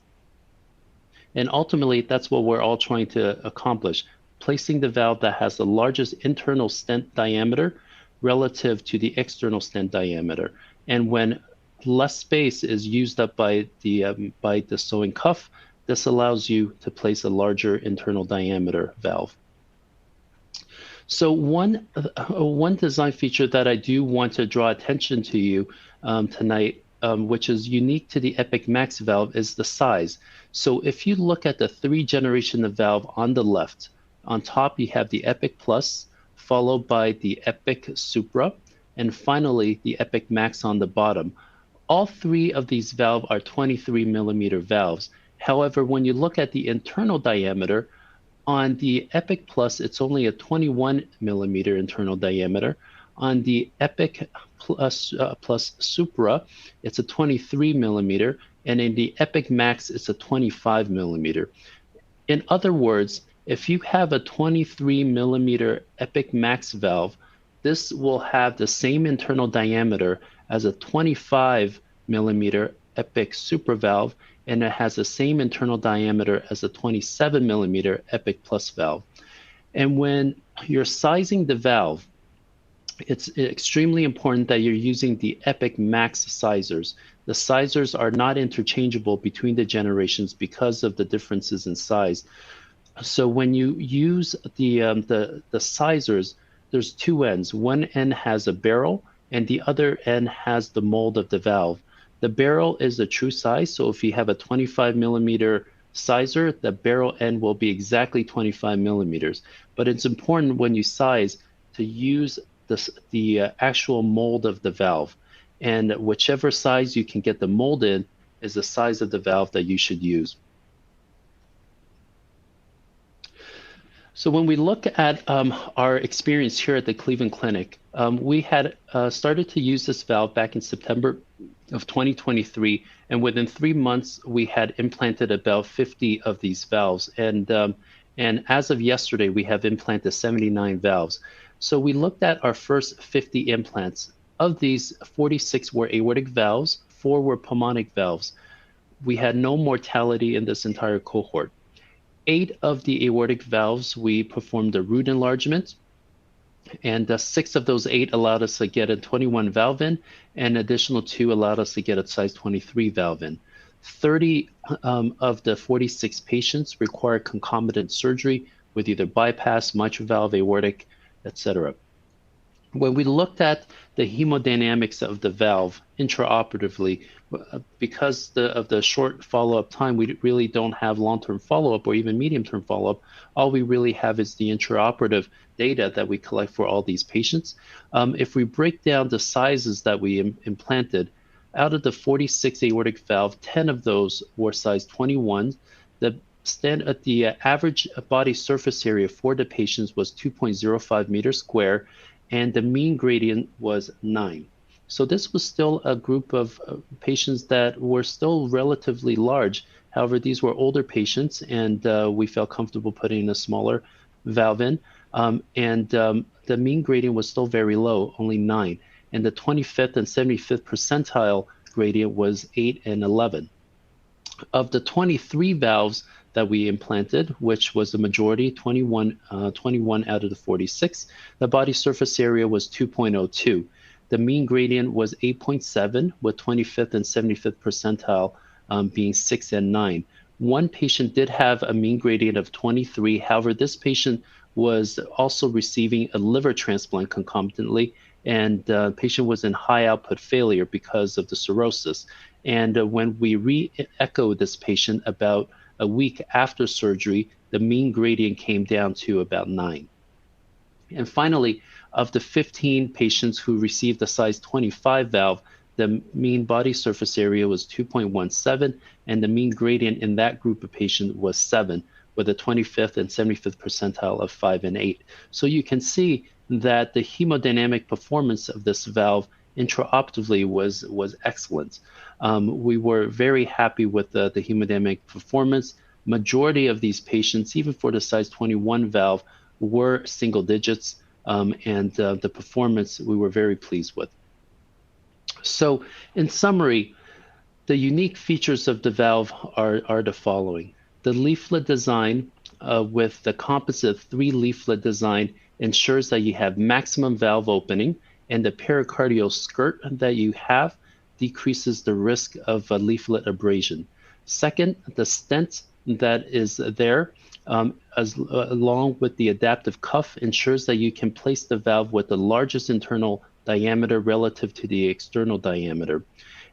And ultimately, that's what we're all trying to accomplish, placing the valve that has the largest internal stent diameter relative to the external stent diameter. And when less space is used up by the sewing cuff, this allows you to place a larger internal diameter valve. So one design feature that I do want to draw attention to you tonight, which is unique to the Epic Max valve, is the size. So if you look at the 3 generation of valve on the left, on top you have the Epic Plus, followed by the Epic Supra, and finally the Epic Max on the bottom. All 3 of these valves are 23 millimeter valves. However, when you look at the internal diameter, on the Epic Plus, it's only a 21 millimeter internal diameter. On the Epic Plus Supra, it's a 23 millimeter. And in the Epic Max, it's a 25 millimeter. In other words, if you have a 23 millimeter Epic Max valve, this will have the same internal diameter as a 25 millimeter Epic Supra valve, and it has the same internal diameter as a 27 millimeter Epic Plus valve. And when you're sizing the valve, it's extremely important that you're using the Epic Max sizers. The sizers are not interchangeable between the generations because of the differences in size. So when you use the sizers, there's 2 ends. One end has a barrel, and the other end has the mold of the valve. The barrel is the true size, so if you have a 25 millimeter sizer, the barrel end will be exactly 25 millimeters. But it's important when you size to use the actual mold of the valve. And whichever size you can get the mold in is the size of the valve that you should use. So when we look at our experience here at the Cleveland Clinic, we had started to use this valve back in September of 2023, and within 3 months, we had implanted about 50 of these valves. And as of yesterday, we have implanted 79 valves. So we looked at our first 50 implants. Of these, 46 were aortic valves, 4 were pulmonic valves. We had no mortality in this entire cohort. 8 of the aortic valves, we performed a root enlargement, and 6 of those 8 allowed us to get a 21 valve in, and additional 2 allowed us to get a size 23 valve in. 30 of the 46 patients required concomitant surgery with either bypass, mitral valve, aortic, etc. When we looked at the hemodynamics of the valve intraoperatively, because of the short follow-up time, we really don't have long-term follow-up or even medium-term follow-up. All we really have is the intraoperative data that we collect for all these patients. If we break down the sizes that we implanted, out of the 46 aortic valve, 10 of those were size 21. The average body surface area for the patients was 2.05 meters square, and the mean gradient was 9. So this was still a group of patients that were still relatively large. However, these were older patients, and we felt comfortable putting a smaller valve in. The mean gradient was still very low, only 9. And the 25th and 75th percentile gradient was 8 and 11. Of the 23 valves that we implanted, which was the majority, 21 out of the 46, the body surface area was 2.02. The mean gradient was 8.7, with 25th and 75th percentile being 6 and 9. One patient did have a mean gradient of 23. However, this patient was also receiving a liver transplant concomitantly, and the patient was in high output failure because of the cirrhosis. And when we re-echoed this patient about a week after surgery, the mean gradient came down to about 9. And finally, of the 15 patients who received a size 25 valve, the mean body surface area was 2.17, and the mean gradient in that group of patients was 7, with a 25th and 75th percentile of 5 and 8. So you can see that the hemodynamic performance of this valve intraoperatively was excellent. We were very happy with the hemodynamic performance. Majority of these patients, even for the size 21 valve, were single digits, and the performance we were very pleased with. So in summary, the unique features of the valve are the following. The leaflet design with the composite 3 leaflet design ensures that you have maximum valve opening, and the pericardial skirt that you have decreases the risk of leaflet abrasion. Second, the stent that is there along with the adaptive cuff ensures that you can place the valve with the largest internal diameter relative to the external diameter.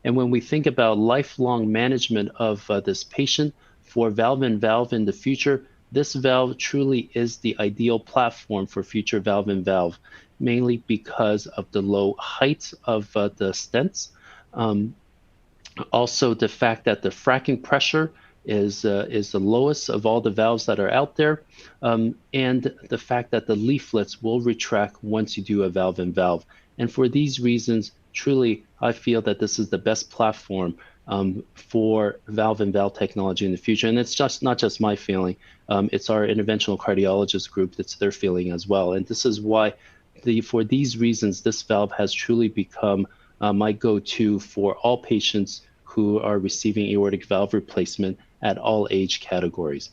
And when we think about lifelong management of this patient for valve-in-valve in the future, this valve truly is the ideal platform for future valve-in-valve, mainly because of the low height of the stents. Also, the fact that the fracking pressure is the lowest of all the valves that are out there, and the fact that the leaflets will retract once you do a valve-in-valve. And for these reasons, truly, I feel that this is the best platform for valve-in-valve technology in the future. And it's just not just my feeling, it's our interventional cardiologist group that's their feeling as well. And this is why, for these reasons, this valve has truly become my go-to for all patients who are receiving aortic valve replacement at all age categories.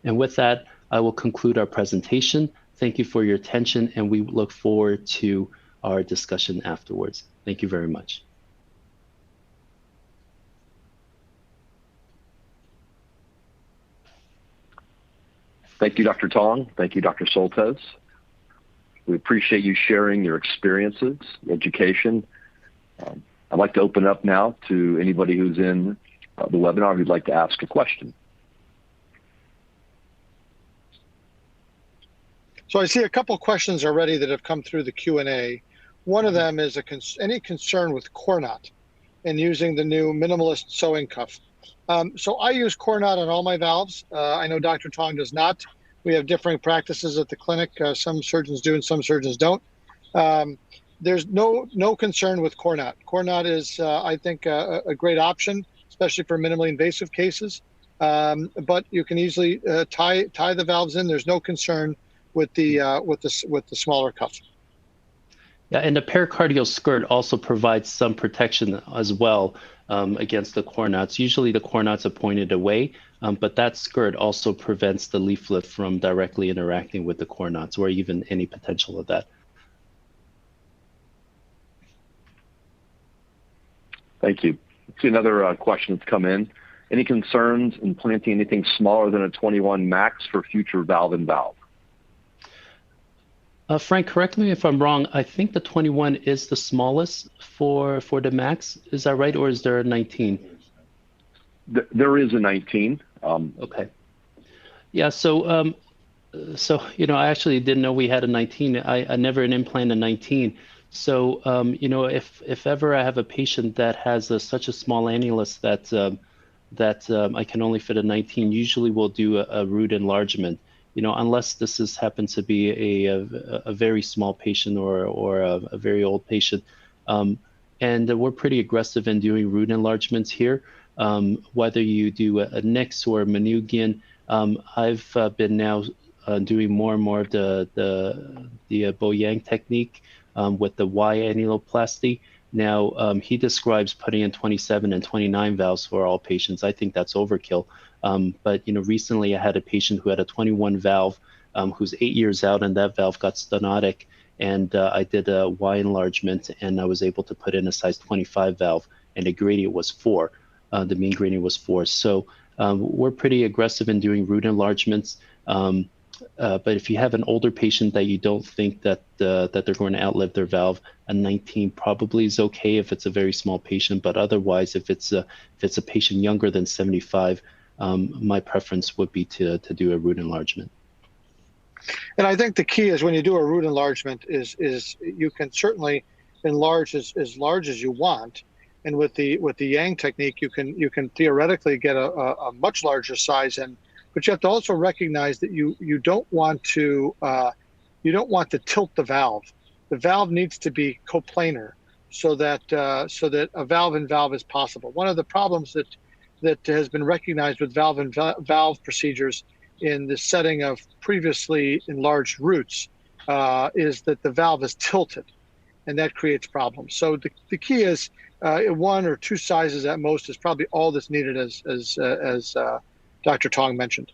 And with that, I will conclude our presentation. Thank you for your attention, and we look forward to our discussion afterwards. Thank you very much. Thank you, Dr. Tong. Thank you, Dr. Soltesz. We appreciate you sharing your experiences, education. I'd like to open up now to anybody who's in the webinar who'd like to ask a question. So I see a couple questions already that have come through the Q&A. One of them is any concern with core knot and using the new minimalist sewing cuff. So I use core knot on all my valves. I know Dr. Tong does not. We have differing practices at the clinic. Some surgeons do and some surgeons don't. There's no concern with core knot. Core knot is, I think, a great option, especially for minimally invasive cases. But you can easily tie the valves in. There's no concern with the smaller cuff. Yeah, and the pericardial skirt also provides some protection as well against the core knots. Usually the core knots are pointed away, but that skirt also prevents the leaflet from directly interacting with the core knots or even any potential of that. Thank you. Let's see another question that's come in. Any concerns in planting anything smaller than a 21 max for future valve-in-valve? Frank, correct me if I'm wrong. I think the 21 is the smallest for the max. Is that right, or is there a 19? There is a 19. Okay. Yeah. So you know, I actually didn't know we had a 19. I never implanted a 19. So you know, if ever I have a patient that has such a small annulus that I can only fit a 19, usually we'll do a root enlargement. You know, unless this happens to be a very small patient or a very old patient. And we're pretty aggressive in doing root enlargements here. Whether you do a Nix or a Manugian, I've been now doing more and more of the Boyang technique with the Y annuloplasty. Now, he describes putting in 27 and 29 valves for all patients. I think that's overkill. But recently I had a patient who had a 21 valve, who's 8 years out, and that valve got stenotic. And I did a Y enlargement, and I was able to put in a size 25 valve, and the gradient was 4. The mean gradient was 4. So we're pretty aggressive in doing root enlargements. But if you have an older patient that you don't think that they're going to outlive their valve, a 19 probably is okay if it's a very small patient. But otherwise, if it's a patient younger than 75, my preference would be to do a root enlargement. And I think the key is when you do a root enlargement is you can certainly enlarge as large as you want. And with the Yang technique, you can theoretically get a much larger size in. But you have to also recognize that you don't want to tilt the valve. The valve needs to be coplanar so that a valve-in-valve is possible. One of the problems that has been recognized with valve procedures in the setting of previously enlarged roots is that the valve is tilted, and that creates problems. So the key is 1 or 2 sizes at most is probably all that's needed, as Dr. Tong mentioned.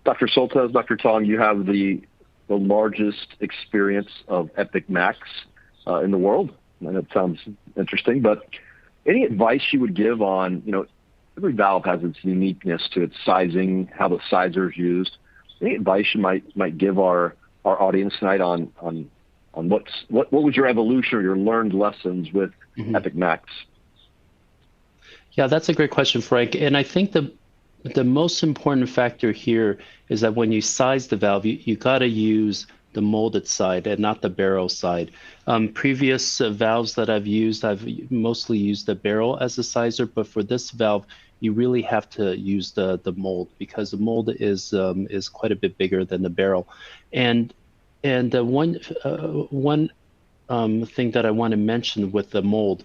Dr. Soltesz, Dr. Tong, you have the largest experience of Epic Max in the world. And it sounds interesting, but any advice you would give on, every valve has its uniqueness to its sizing, how the sizer is used. Any advice you might give our audience tonight on what was your evolution or your learned lessons with Epic Max? Yeah, that's a great question, Frank. And I think the most important factor here is that when you size the valve, you got to use the molded side and not the barrel side. Previous valves that I've used, I've mostly used the barrel as a sizer, but for this valve, you really have to use the mold, because the mold is quite a bit bigger than the barrel. And one thing that I want to mention with the mold,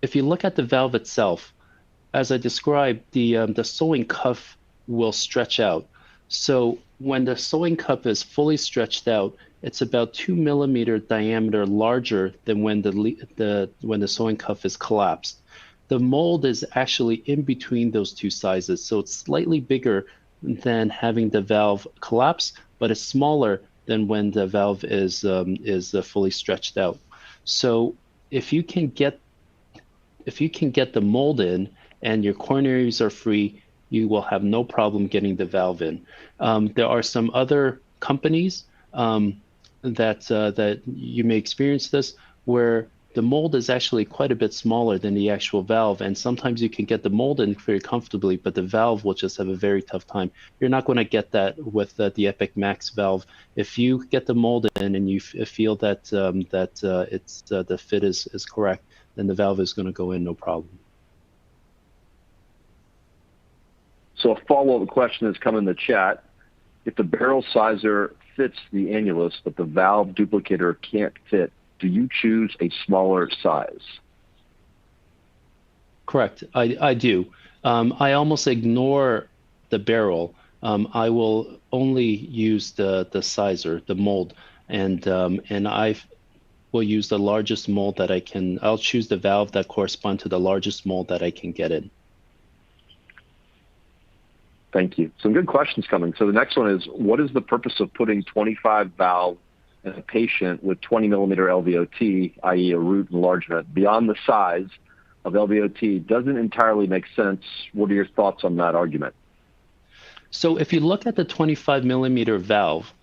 if you look at the valve itself, as I described, the sewing cuff will stretch out. So when the sewing cuff is fully stretched out, it's about 2 millimeter diameter larger than when the sewing cuff is collapsed. The mold is actually in between those two sizes, so it's slightly bigger than having the valve collapse, but it's smaller than when the valve is fully stretched out. So if you can get the mold in and your coronaries are free, you will have no problem getting the valve in. There are some other companies that you may experience this, where the mold is actually quite a bit smaller than the actual valve, and sometimes you can get the mold in very comfortably, but the valve will just have a very tough time. You're not going to get that with the Epic Max valve. If you get the mold in and you feel that the fit is correct, then the valve is going to go in no problem. So a follow-up question has come in the chat. If the barrel sizer fits the annulus, but the valve duplicator can't fit, do you choose a smaller size? Correct, I do. I almost ignore the barrel. I will only use the sizer, the mold, and I will use the largest mold that I can. I'll choose the valve that corresponds to the largest mold that I can get in. Thank you. Some good questions coming. So the next one is, what is the purpose of putting 25 valve in a patient with 20 millimeter LVOT, i.e. a root enlargement, beyond the size of LVOT? Doesn't entirely make sense. What are your thoughts on that argument? So if you look at the 25 millimeter valve,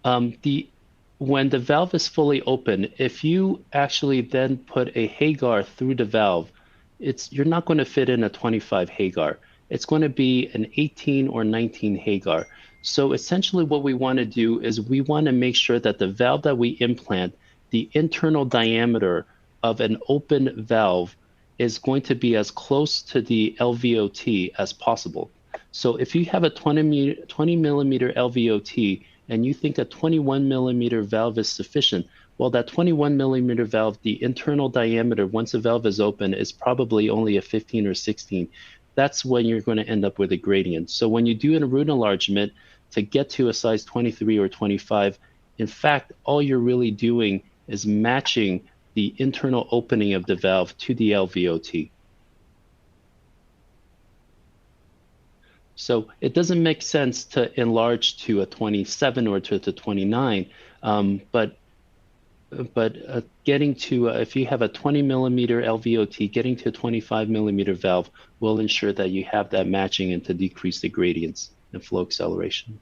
when the valve is fully open, if you actually then put a Hagar through the valve, you're not going to fit in a 25 Hagar. It's going to be an 18 or 19 Hagar. So essentially what we want to do is we want to make sure that the valve that we implant, the internal diameter of an open valve is going to be as close to the LVOT as possible. So if you have a 20 millimeter LVOT and you think a 21 millimeter valve is sufficient, well, that 21 millimeter valve, the internal diameter, once the valve is open, is probably only a 15 or 16. That's when you're going to end up with a gradient. So when you do a root enlargement, to get to a size 23 or 25, in fact, all you're really doing is matching the internal opening of the valve to the LVOT. So it doesn't make sense to enlarge to a 27 or to 29, but getting to, if you have a 20 millimeter LVOT, getting to a 25 millimeter valve will ensure that you have that matching and to decrease the gradients and flow acceleration.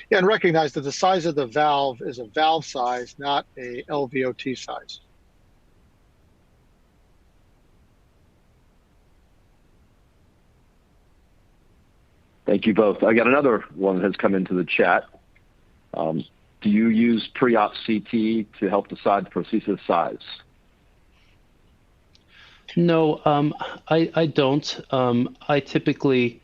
Yeah, and recognize that the size of the valve is a valve size, not a LVOT size. Thank you both. I got another one that has come into the chat. Do you use pre-op CT to help decide the prosthesis size? No, I don't. I typically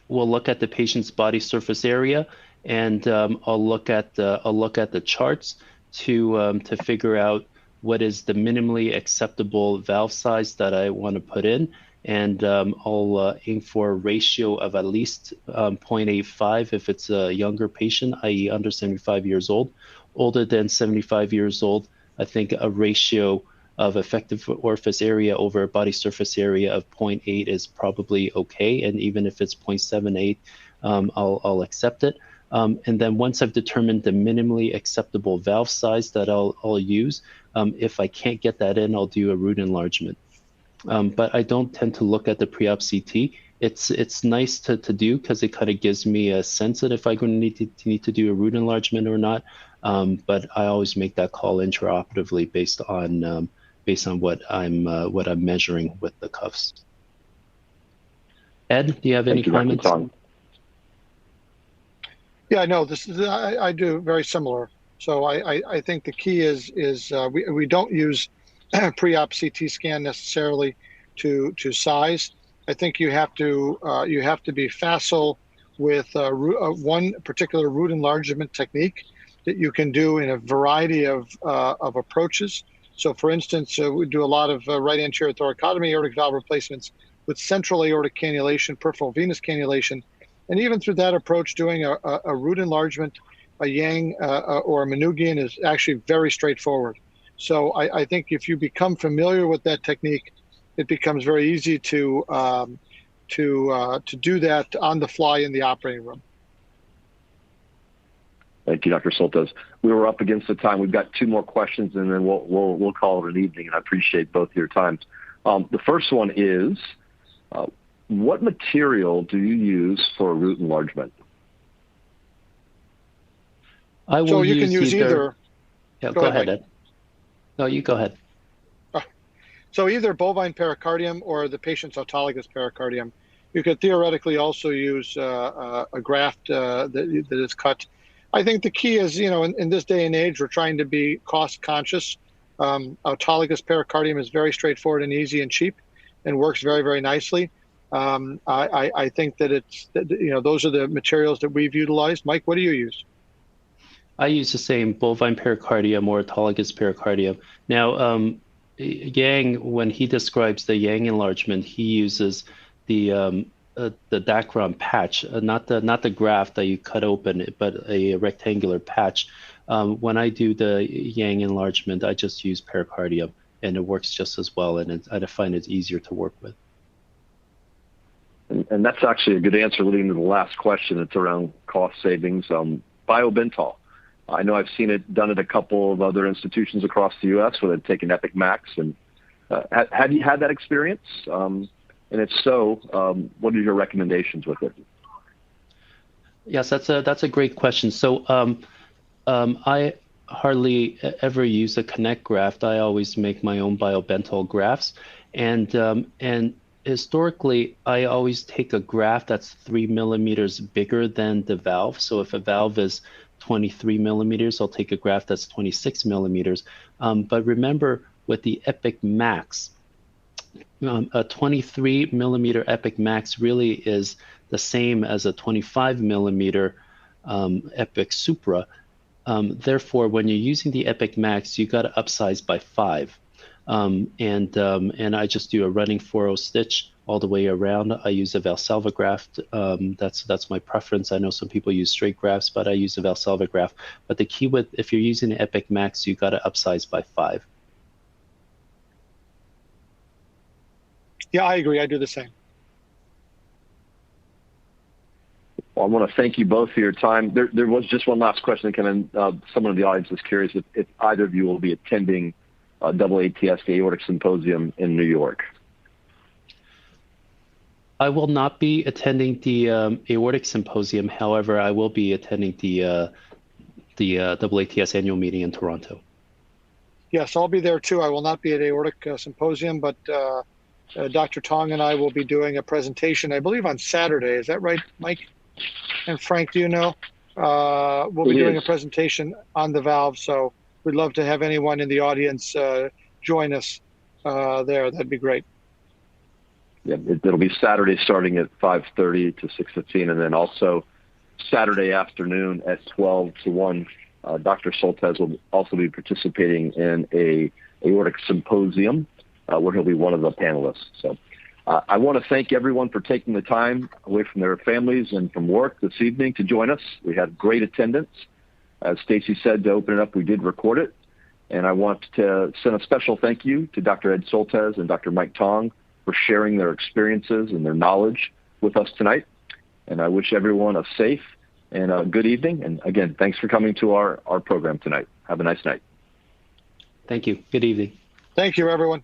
will look at the patient's body surface area, and I'll look at the charts to figure out what is the minimally acceptable valve size that I want to put in, and I'll aim for a ratio of at least 0.85 if it's a younger patient, i.e. under 75 years old. Older than 75 years old, I think a ratio of effective orifice area over body surface area of 0.8 is probably okay, and even if it's 0.78, I'll accept it. And then once I've determined the minimally acceptable valve size that I'll use, if I can't get that in, I'll do a root enlargement. But I don't tend to look at the pre-op CT. It's nice to do because it kind of gives me a sense that if I'm going to need to do a root enlargement or not. But I always make that call intraoperatively based on what I'm measuring with the cuffs. Ed, do you have any comments? Yeah, no, this is I do very similar. So I think the key is we don't use pre-op CT scan necessarily to size. I think you have to be facile with one particular root enlargement technique that you can do in a variety of approaches. So, for instance, we do a lot of right anterior thoracotomy, aortic valve replacements with central aortic cannulation, peripheral venous cannulation, and even through that approach, doing a root enlargement, a Yang or a Manugian is actually very straightforward. So I think if you become familiar with that technique, it becomes very easy to do that on the fly in the operating room. Thank you, Dr. Soltesz. We were up against the time. We've got two more questions, and then we'll call it an evening. And I appreciate both your times. The first one is, what material do you use for root enlargement? So you can use either. Yeah, go ahead, Ed. No, you go ahead. So either bovine pericardium or the patient's autologous pericardium. You could theoretically also use a graft that is cut. I think the key is, in this day and age, we're trying to be cost conscious. Autologous pericardium is very straightforward and easy and cheap and works very, very nicely. I think that those are the materials that we've utilized. Mike, what do you use? I use the same bovine pericardium or autologous pericardium. Now, Yang, when he describes the Yang enlargement, he uses the Dacron patch, not the graft that you cut open, but a rectangular patch. When I do the Yang enlargement, I just use pericardium, and it works just as well, and I find it easier to work with. And that's actually a good answer leading to the last question. It's around cost savings. Biobental. I know I've seen it done at a couple of other institutions across the U.S. where they've taken Epic Max. And have you had that experience? And if so, what are your recommendations with it? Yes, that's a great question. So I hardly ever use a Connect graft. I always make my own Biobental grafts, and historically, I always take a graft that's 3 millimeters bigger than the valve. So if a valve is 23 millimeters, I'll take a graft that's 26 millimeters. But remember, with the Epic Max, a 23 millimeter Epic Max really is the same as a 25 millimeter Epic Supra. Therefore, when you're using the Epic Max, you got to upsize by 5. And I just do a running 4-0 stitch all the way around. I use a Valsalva graft. That's my preference. I know some people use straight grafts, but I use a Valsalva graft. But the key with, if you're using an Epic Max, you got to upsize by 5. Yeah, I agree. I do the same. Well, I want to thank you both for your time. There was just one last question that came in. Someone in the audience is curious if either of you will be attending AATS, the Aortic Symposium in New York. I will not be attending the Aortic Symposium. However, I will be attending the AATS annual meeting in Toronto. Yes, I'll be there too. I will not be at Aortic Symposium, but Dr. Tong and I will be doing a presentation, I believe on Saturday. Is that right, Mike? And Frank, do you know? We'll be doing a presentation on the valve, so we'd love to have anyone in the audience join us there. That'd be great. Yeah, it'll be Saturday starting at 5:30 to 6:15, and then also Saturday afternoon at 12 to 1. Dr. Soltesz will also be participating in a aortic symposium where he'll be one of the panelists. So I want to thank everyone for taking the time away from their families and from work this evening to join us. We had great attendance. As Stacy said, to open it up, we did record it. And I want to send a special thank you to Dr. Ed Soltesz and Dr. Mike Tong for sharing their experiences and their knowledge with us tonight. And I wish everyone a safe and a good evening. And again, thanks for coming to our program tonight. Have a nice night. Thank you. Good evening. Thank you, everyone.